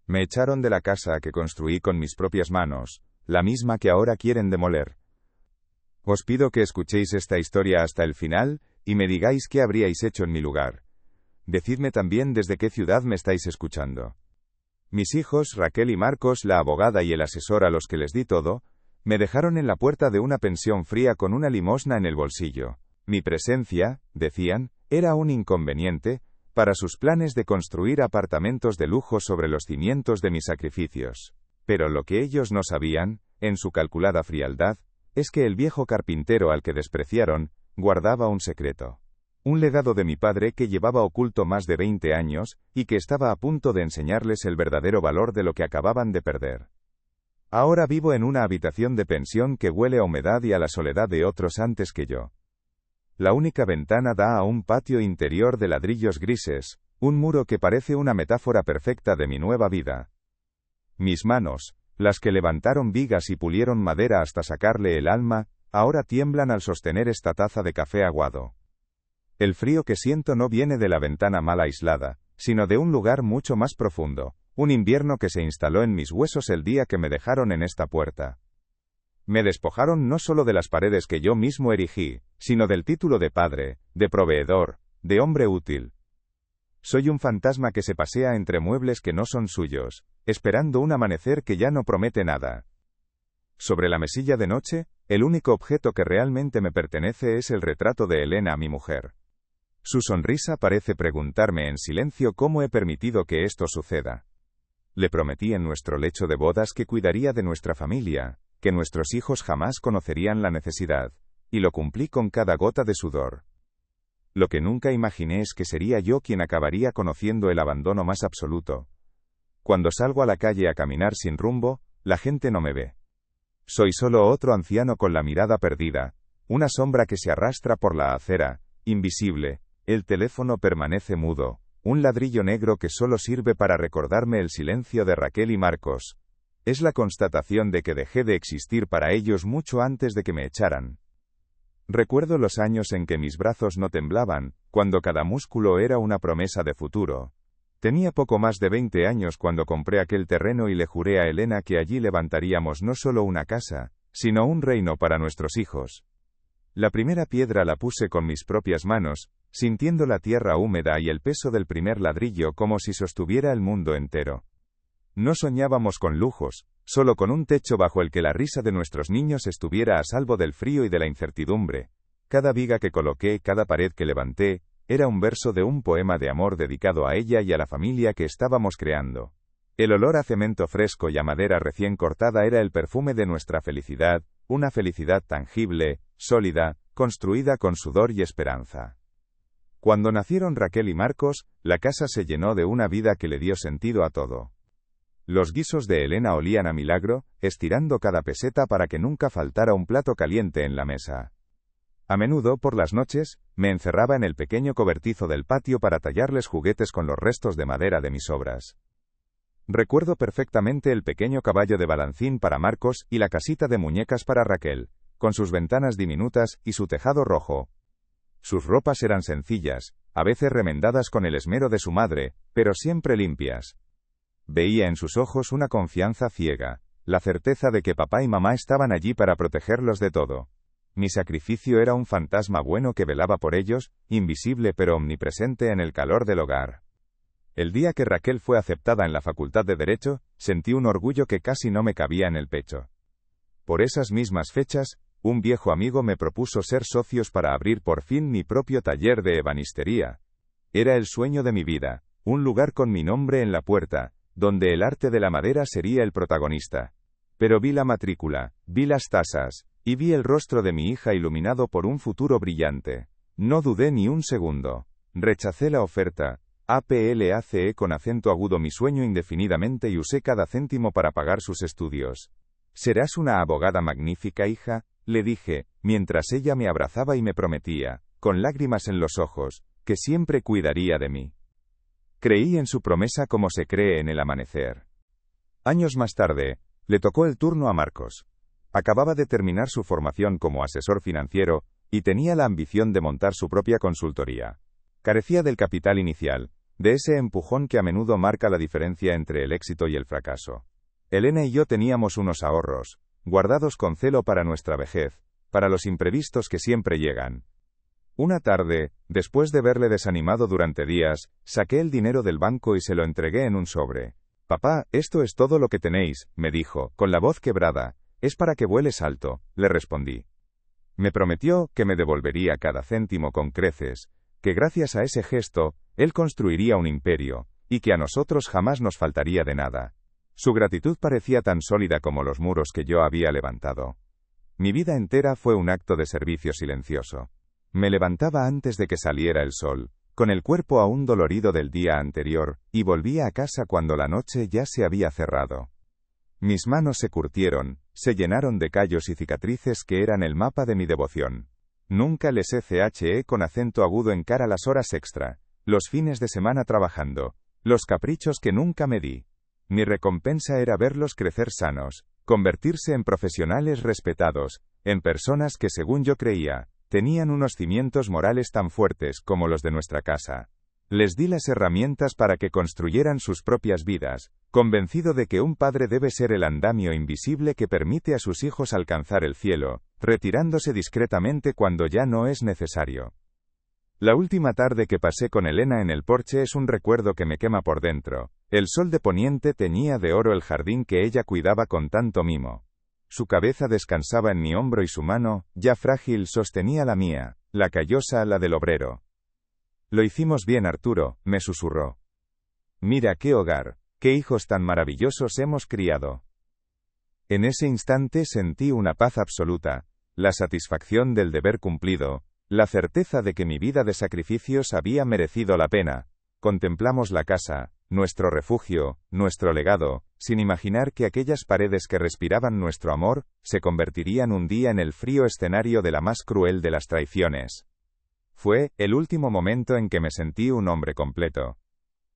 Me echaron de la casa que construí con mis propias manos, la misma que ahora quieren demoler. Os pido que escuchéis esta historia hasta el final, y me digáis qué habríais hecho en mi lugar. Decidme también desde qué ciudad me estáis escuchando. Mis hijos, Raquel y Marcos, la abogada y el asesor a los que les di todo, me dejaron en la puerta de una pensión fría con una limosna en el bolsillo. Mi presencia, decían, era un inconveniente para sus planes de construir apartamentos de lujo sobre los cimientos de mis sacrificios. Pero lo que ellos no sabían, en su calculada frialdad, es que el viejo carpintero al que despreciaron, guardaba un secreto. Un legado de mi padre que llevaba oculto más de 20 años, y que estaba a punto de enseñarles el verdadero valor de lo que acababan de perder. Ahora vivo en una habitación de pensión que huele a humedad y a la soledad de otros antes que yo. La única ventana da a un patio interior de ladrillos grises, un muro que parece una metáfora perfecta de mi nueva vida. Mis manos, las que levantaron vigas y pulieron madera hasta sacarle el alma, ahora tiemblan al sostener esta taza de café aguado. El frío que siento no viene de la ventana mal aislada, sino de un lugar mucho más profundo, un invierno que se instaló en mis huesos el día que me dejaron en esta puerta. Me despojaron no solo de las paredes que yo mismo erigí, sino del título de padre, de proveedor, de hombre útil. Soy un fantasma que se pasea entre muebles que no son suyos, esperando un amanecer que ya no promete nada. Sobre la mesilla de noche, el único objeto que realmente me pertenece es el retrato de Elena, mi mujer. Su sonrisa parece preguntarme en silencio cómo he permitido que esto suceda. Le prometí en nuestro lecho de bodas que cuidaría de nuestra familia, que nuestros hijos jamás conocerían la necesidad, y lo cumplí con cada gota de sudor. Lo que nunca imaginé es que sería yo quien acabaría conociendo el abandono más absoluto. Cuando salgo a la calle a caminar sin rumbo, la gente no me ve. Soy solo otro anciano con la mirada perdida, una sombra que se arrastra por la acera, invisible, el teléfono permanece mudo, un ladrillo negro que solo sirve para recordarme el silencio de Raquel y Marcos. Es la constatación de que dejé de existir para ellos mucho antes de que me echaran. Recuerdo los años en que mis brazos no temblaban, cuando cada músculo era una promesa de futuro. Tenía poco más de 20 años cuando compré aquel terreno y le juré a Elena que allí levantaríamos no solo una casa, sino un reino para nuestros hijos. La primera piedra la puse con mis propias manos, sintiendo la tierra húmeda y el peso del primer ladrillo como si sostuviera el mundo entero. No soñábamos con lujos, solo con un techo bajo el que la risa de nuestros niños estuviera a salvo del frío y de la incertidumbre. Cada viga que coloqué, cada pared que levanté, era un verso de un poema de amor dedicado a ella y a la familia que estábamos creando. El olor a cemento fresco y a madera recién cortada era el perfume de nuestra felicidad, una felicidad tangible, sólida, construida con sudor y esperanza. Cuando nacieron Raquel y Marcos, la casa se llenó de una vida que le dio sentido a todo. Los guisos de Elena olían a milagro, estirando cada peseta para que nunca faltara un plato caliente en la mesa. A menudo, por las noches, me encerraba en el pequeño cobertizo del patio para tallarles juguetes con los restos de madera de mis obras. Recuerdo perfectamente el pequeño caballo de balancín para Marcos y la casita de muñecas para Raquel, con sus ventanas diminutas y su tejado rojo. Sus ropas eran sencillas, a veces remendadas con el esmero de su madre, pero siempre limpias. Veía en sus ojos una confianza ciega, la certeza de que papá y mamá estaban allí para protegerlos de todo. Mi sacrificio era un fantasma bueno que velaba por ellos, invisible pero omnipresente en el calor del hogar. El día que Raquel fue aceptada en la Facultad de Derecho, sentí un orgullo que casi no me cabía en el pecho. Por esas mismas fechas, un viejo amigo me propuso ser socios para abrir por fin mi propio taller de ebanistería. Era el sueño de mi vida, un lugar con mi nombre en la puerta, donde el arte de la madera sería el protagonista. Pero vi la matrícula, vi las tasas, y vi el rostro de mi hija iluminado por un futuro brillante. No dudé ni un segundo. Rechacé la oferta. APLACE con acento agudo mi sueño indefinidamente y usé cada céntimo para pagar sus estudios. «Serás una abogada magnífica, hija», le dije, mientras ella me abrazaba y me prometía, con lágrimas en los ojos, que siempre cuidaría de mí. Creí en su promesa como se cree en el amanecer. Años más tarde, le tocó el turno a Marcos. Acababa de terminar su formación como asesor financiero, y tenía la ambición de montar su propia consultoría. Carecía del capital inicial, de ese empujón que a menudo marca la diferencia entre el éxito y el fracaso. Elena y yo teníamos unos ahorros, guardados con celo para nuestra vejez, para los imprevistos que siempre llegan. Una tarde, después de verle desanimado durante días, saqué el dinero del banco y se lo entregué en un sobre. «Papá, esto es todo lo que tenéis», me dijo, con la voz quebrada. «Es para que vueles alto», le respondí. Me prometió que me devolvería cada céntimo con creces, que gracias a ese gesto, él construiría un imperio, y que a nosotros jamás nos faltaría de nada. Su gratitud parecía tan sólida como los muros que yo había levantado. Mi vida entera fue un acto de servicio silencioso. Me levantaba antes de que saliera el sol, con el cuerpo aún dolorido del día anterior, y volvía a casa cuando la noche ya se había cerrado. Mis manos se curtieron, se llenaron de callos y cicatrices que eran el mapa de mi devoción. Nunca les che con acento agudo en cara las horas extra, los fines de semana trabajando, los caprichos que nunca me di. Mi recompensa era verlos crecer sanos, convertirse en profesionales respetados, en personas que, según yo creía, tenían unos cimientos morales tan fuertes como los de nuestra casa. Les di las herramientas para que construyeran sus propias vidas, convencido de que un padre debe ser el andamio invisible que permite a sus hijos alcanzar el cielo, retirándose discretamente cuando ya no es necesario. La última tarde que pasé con Elena en el porche es un recuerdo que me quema por dentro. El sol de poniente teñía de oro el jardín que ella cuidaba con tanto mimo. Su cabeza descansaba en mi hombro y su mano, ya frágil, sostenía la mía, la callosa, la del obrero. «Lo hicimos bien, Arturo», me susurró. «Mira qué hogar, qué hijos tan maravillosos hemos criado». En ese instante sentí una paz absoluta, la satisfacción del deber cumplido, la certeza de que mi vida de sacrificios había merecido la pena. Contemplamos la casa, nuestro refugio, nuestro legado, sin imaginar que aquellas paredes que respiraban nuestro amor, se convertirían un día en el frío escenario de la más cruel de las traiciones. Fue el último momento en que me sentí un hombre completo.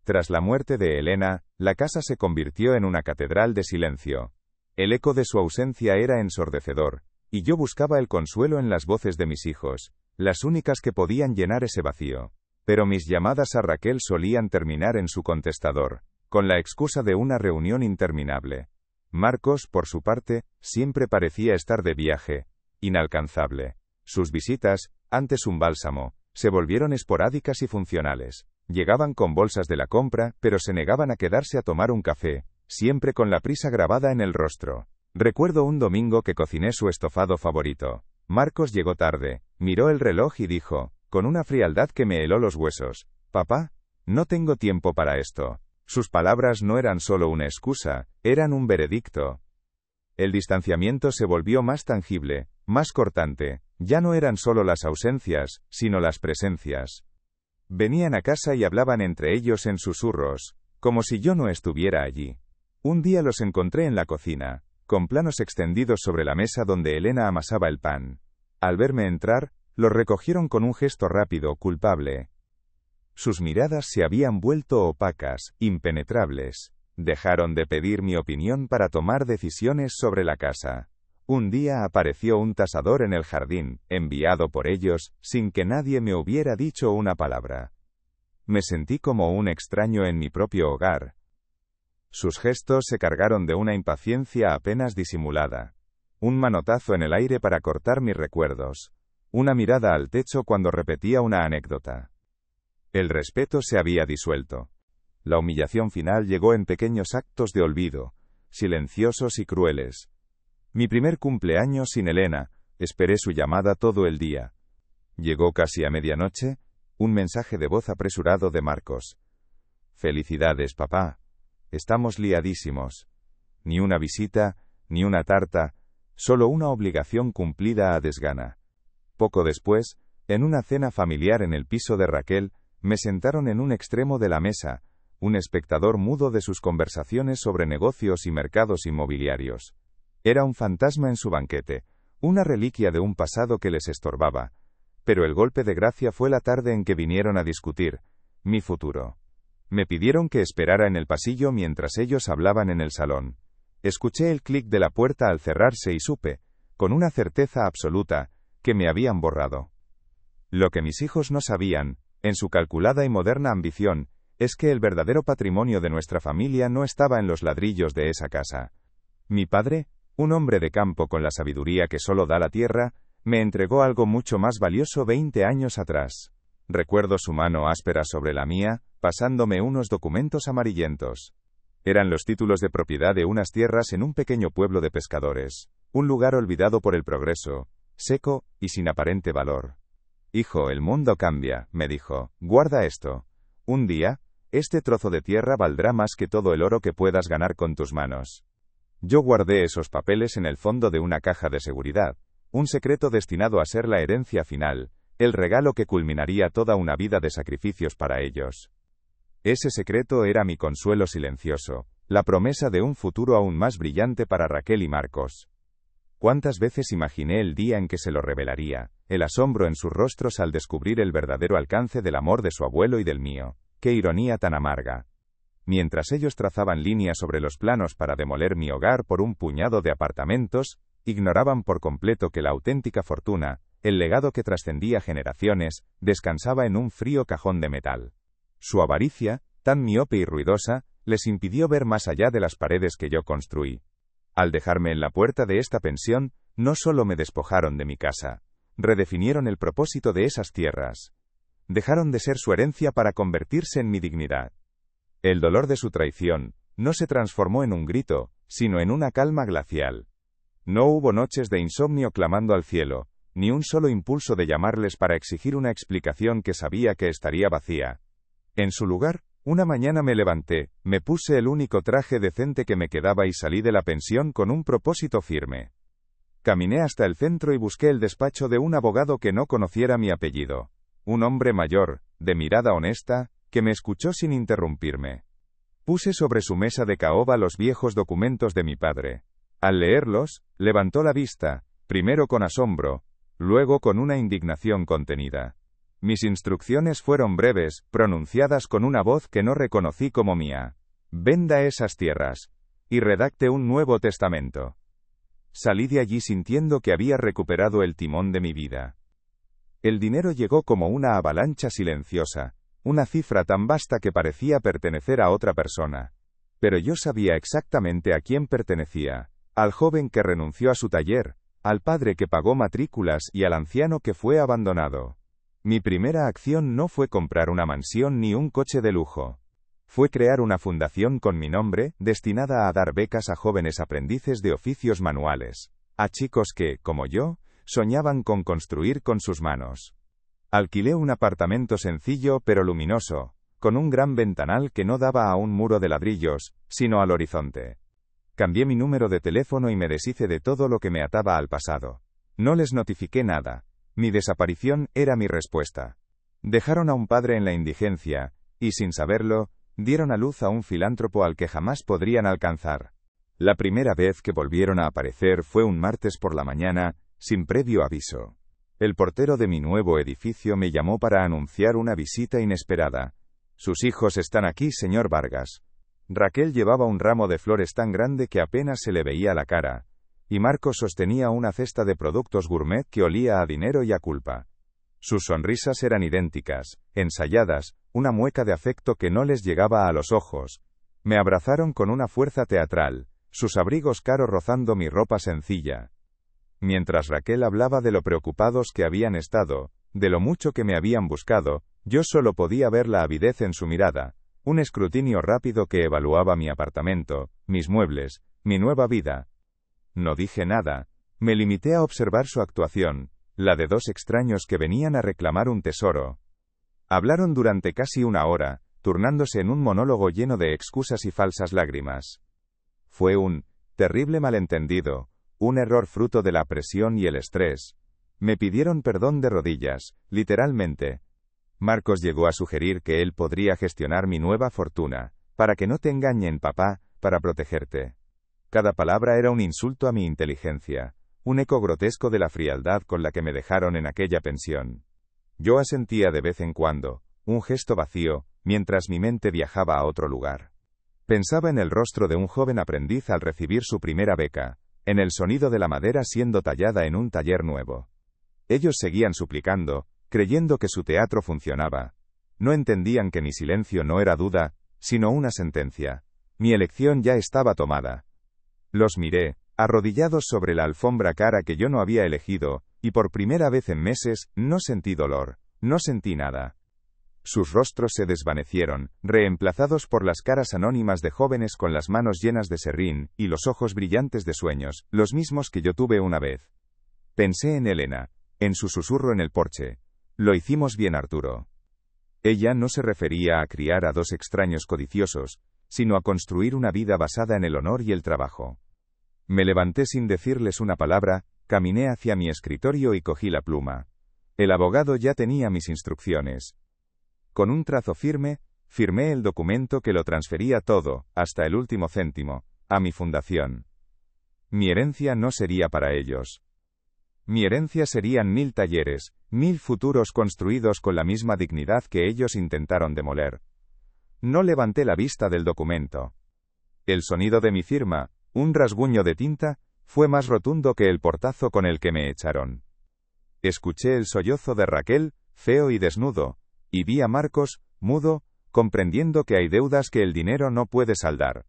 Tras la muerte de Elena, la casa se convirtió en una catedral de silencio. El eco de su ausencia era ensordecedor, y yo buscaba el consuelo en las voces de mis hijos, las únicas que podían llenar ese vacío. Pero mis llamadas a Raquel solían terminar en su contestador, con la excusa de una reunión interminable. Marcos, por su parte, siempre parecía estar de viaje, inalcanzable. Sus visitas, antes un bálsamo, se volvieron esporádicas y funcionales. Llegaban con bolsas de la compra, pero se negaban a quedarse a tomar un café, siempre con la prisa grabada en el rostro. Recuerdo un domingo que cociné su estofado favorito. Marcos llegó tarde, miró el reloj y dijo, con una frialdad que me heló los huesos: «Papá, no tengo tiempo para esto». Sus palabras no eran solo una excusa, eran un veredicto. El distanciamiento se volvió más tangible, más cortante. Ya no eran solo las ausencias, sino las presencias. Venían a casa y hablaban entre ellos en susurros, como si yo no estuviera allí. Un día los encontré en la cocina, con planos extendidos sobre la mesa donde Elena amasaba el pan. Al verme entrar, los recogieron con un gesto rápido, culpable. Sus miradas se habían vuelto opacas, impenetrables. Dejaron de pedir mi opinión para tomar decisiones sobre la casa. Un día apareció un tasador en el jardín, enviado por ellos, sin que nadie me hubiera dicho una palabra. Me sentí como un extraño en mi propio hogar. Sus gestos se cargaron de una impaciencia apenas disimulada. Un manotazo en el aire para cortar mis recuerdos. Una mirada al techo cuando repetía una anécdota. El respeto se había disuelto. La humillación final llegó en pequeños actos de olvido, silenciosos y crueles. Mi primer cumpleaños sin Elena, esperé su llamada todo el día. Llegó casi a medianoche, un mensaje de voz apresurado de Marcos. «Felicidades, papá. Estamos liadísimos. Ni una visita, ni una tarta, solo una obligación cumplida a desgana». Poco después, en una cena familiar en el piso de Raquel, me sentaron en un extremo de la mesa, un espectador mudo de sus conversaciones sobre negocios y mercados inmobiliarios. Era un fantasma en su banquete, una reliquia de un pasado que les estorbaba. Pero el golpe de gracia fue la tarde en que vinieron a discutir mi futuro. Me pidieron que esperara en el pasillo mientras ellos hablaban en el salón. Escuché el clic de la puerta al cerrarse y supe, con una certeza absoluta, que me habían borrado. Lo que mis hijos no sabían, en su calculada y moderna ambición, Es que el verdadero patrimonio de nuestra familia no estaba en los ladrillos de esa casa. Mi padre, un hombre de campo con la sabiduría que solo da la tierra, me entregó algo mucho más valioso 20 años atrás. Recuerdo su mano áspera sobre la mía, pasándome unos documentos amarillentos. Eran los títulos de propiedad de unas tierras en un pequeño pueblo de pescadores, un lugar olvidado por el progreso, seco y sin aparente valor. Hijo, el mundo cambia, me dijo, guarda esto. Un día, este trozo de tierra valdrá más que todo el oro que puedas ganar con tus manos. Yo guardé esos papeles en el fondo de una caja de seguridad, un secreto destinado a ser la herencia final, el regalo que culminaría toda una vida de sacrificios para ellos. Ese secreto era mi consuelo silencioso, la promesa de un futuro aún más brillante para Raquel y Marcos. ¿Cuántas veces imaginé el día en que se lo revelaría, el asombro en sus rostros al descubrir el verdadero alcance del amor de su abuelo y del mío? ¡Qué ironía tan amarga! Mientras ellos trazaban líneas sobre los planos para demoler mi hogar por un puñado de apartamentos, ignoraban por completo que la auténtica fortuna, el legado que trascendía generaciones, descansaba en un frío cajón de metal. Su avaricia, tan miope y ruidosa, les impidió ver más allá de las paredes que yo construí. Al dejarme en la puerta de esta pensión, no solo me despojaron de mi casa, redefinieron el propósito de esas tierras. Dejaron de ser su herencia para convertirse en mi dignidad. El dolor de su traición no se transformó en un grito, sino en una calma glacial. No hubo noches de insomnio clamando al cielo, ni un solo impulso de llamarles para exigir una explicación que sabía que estaría vacía. En su lugar, una mañana me levanté, me puse el único traje decente que me quedaba y salí de la pensión con un propósito firme. Caminé hasta el centro y busqué el despacho de un abogado que no conociera mi apellido. Un hombre mayor, de mirada honesta, que me escuchó sin interrumpirme. Puse sobre su mesa de caoba los viejos documentos de mi padre. Al leerlos, levantó la vista, primero con asombro, luego con una indignación contenida. Mis instrucciones fueron breves, pronunciadas con una voz que no reconocí como mía. Venda esas tierras. Y redacte un nuevo testamento. Salí de allí sintiendo que había recuperado el timón de mi vida. El dinero llegó como una avalancha silenciosa, una cifra tan vasta que parecía pertenecer a otra persona. Pero yo sabía exactamente a quién pertenecía, al joven que renunció a su taller, al padre que pagó matrículas y al anciano que fue abandonado. Mi primera acción no fue comprar una mansión ni un coche de lujo. Fue crear una fundación con mi nombre, destinada a dar becas a jóvenes aprendices de oficios manuales, a chicos que, como yo, soñaban con construir con sus manos. Alquilé un apartamento sencillo pero luminoso, con un gran ventanal que no daba a un muro de ladrillos, sino al horizonte. Cambié mi número de teléfono y me deshice de todo lo que me ataba al pasado. No les notifiqué nada. Mi desaparición era mi respuesta. Dejaron a un padre en la indigencia, y sin saberlo, dieron a luz a un filántropo al que jamás podrían alcanzar. La primera vez que volvieron a aparecer fue un martes por la mañana, sin previo aviso. El portero de mi nuevo edificio me llamó para anunciar una visita inesperada. Sus hijos están aquí, señor Vargas. Raquel llevaba un ramo de flores tan grande que apenas se le veía la cara, y Marcos sostenía una cesta de productos gourmet que olía a dinero y a culpa. Sus sonrisas eran idénticas, ensayadas, una mueca de afecto que no les llegaba a los ojos. Me abrazaron con una fuerza teatral, sus abrigos caros rozando mi ropa sencilla. Mientras Raquel hablaba de lo preocupados que habían estado, de lo mucho que me habían buscado, yo solo podía ver la avidez en su mirada, un escrutinio rápido que evaluaba mi apartamento, mis muebles, mi nueva vida. No dije nada, me limité a observar su actuación, la de dos extraños que venían a reclamar un tesoro. Hablaron durante casi una hora, turnándose en un monólogo lleno de excusas y falsas lágrimas. Fue un terrible malentendido, un error fruto de la presión y el estrés. Me pidieron perdón de rodillas, literalmente. Marcos llegó a sugerir que él podría gestionar mi nueva fortuna, para que no te engañen, papá, para protegerte. Cada palabra era un insulto a mi inteligencia, un eco grotesco de la frialdad con la que me dejaron en aquella pensión. Yo asentía de vez en cuando, un gesto vacío, mientras mi mente viajaba a otro lugar. Pensaba en el rostro de un joven aprendiz al recibir su primera beca, en el sonido de la madera siendo tallada en un taller nuevo. Ellos seguían suplicando, creyendo que su teatro funcionaba. no entendían que mi silencio no era duda, sino una sentencia. Mi elección ya estaba tomada. Los miré, arrodillados sobre la alfombra cara que yo no había elegido, y por primera vez en meses, no sentí dolor, no sentí nada. Sus rostros se desvanecieron, reemplazados por las caras anónimas de jóvenes con las manos llenas de serrín, y los ojos brillantes de sueños, los mismos que yo tuve una vez. Pensé en Elena, en su susurro en el porche. Lo hicimos bien, Arturo. Ella no se refería a criar a dos extraños codiciosos, sino a construir una vida basada en el honor y el trabajo. Me levanté sin decirles una palabra, caminé hacia mi escritorio y cogí la pluma. El abogado ya tenía mis instrucciones. Con un trazo firme, firmé el documento que lo transfería todo, hasta el último céntimo, a mi fundación. Mi herencia no sería para ellos. Mi herencia serían 1000 talleres, 1000 futuros construidos con la misma dignidad que ellos intentaron demoler. No levanté la vista del documento. El sonido de mi firma, un rasguño de tinta, fue más rotundo que el portazo con el que me echaron. Escuché el sollozo de Raquel, feo y desnudo, y vi a Marcos, mudo, comprendiendo que hay deudas que el dinero no puede saldar.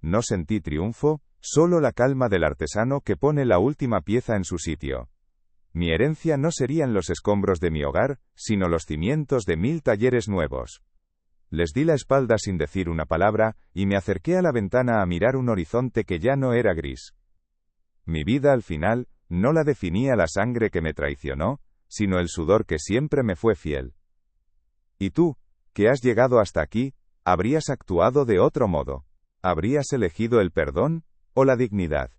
No sentí triunfo, solo la calma del artesano que pone la última pieza en su sitio. Mi herencia no serían los escombros de mi hogar, sino los cimientos de 1000 talleres nuevos. Les di la espalda sin decir una palabra, y me acerqué a la ventana a mirar un horizonte que ya no era gris. Mi vida al final, no la definía la sangre que me traicionó, sino el sudor que siempre me fue fiel. Y tú, que has llegado hasta aquí, habrías actuado de otro modo. ¿Habrías elegido el perdón o la dignidad?